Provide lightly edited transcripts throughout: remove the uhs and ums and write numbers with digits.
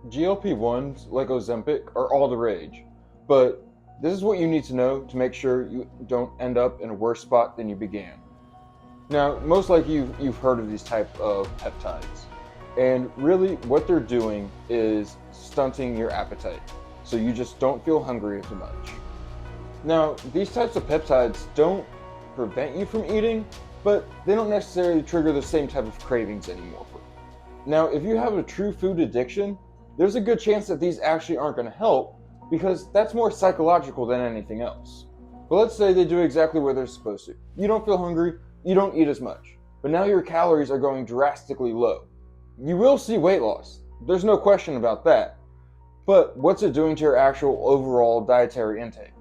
GLP-1s like Ozempic are all the rage, but this is what you need to know to make sure you don't end up in a worse spot than you began. Now, most likely you've heard of these type of peptides, and really what they're doing is stunting your appetite, so you just don't feel hungry as much. Now, these types of peptides don't prevent you from eating, but they don't necessarily trigger the same type of cravings anymore for you. Now, if you have a true food addiction, there's a good chance that these actually aren't going to help because that's more psychological than anything else. But let's say they do exactly what they're supposed to. You don't feel hungry, you don't eat as much, but now your calories are going drastically low. You will see weight loss, there's no question about that, but what's it doing to your actual overall dietary intake?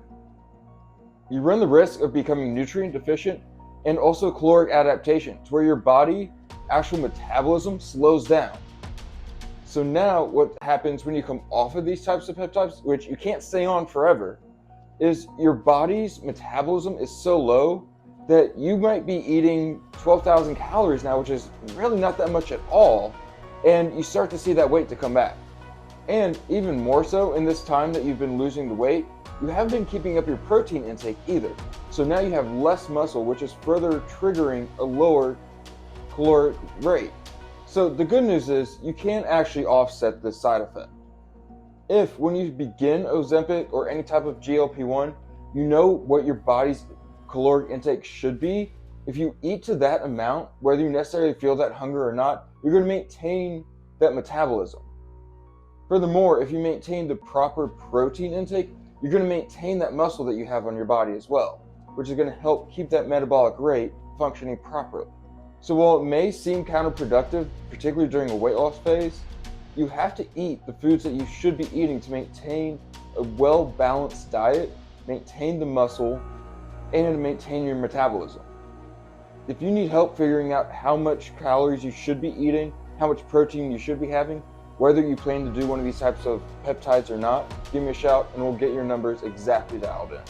You run the risk of becoming nutrient deficient and also caloric adaptation, to where your body actual metabolism slows down. So now what happens when you come off of these types of peptides, which you can't stay on forever, is your body's metabolism is so low that you might be eating 12,000 calories now, which is really not that much at all, and you start to see that weight to come back. And even more so in this time that you've been losing the weight, you haven't been keeping up your protein intake either. So now you have less muscle, which is further triggering a lower caloric rate. So the good news is you can actually offset this side effect. If when you begin Ozempic or any type of GLP-1, you know what your body's caloric intake should be, if you eat to that amount, whether you necessarily feel that hunger or not, you're going to maintain that metabolism. Furthermore, if you maintain the proper protein intake, you're going to maintain that muscle that you have on your body as well, which is going to help keep that metabolic rate functioning properly. So while it may seem counterproductive, particularly during a weight loss phase, you have to eat the foods that you should be eating to maintain a well-balanced diet, maintain the muscle, and maintain your metabolism. If you need help figuring out how much calories you should be eating, how much protein you should be having, whether you plan to do one of these types of peptides or not, give me a shout and we'll get your numbers exactly dialed in.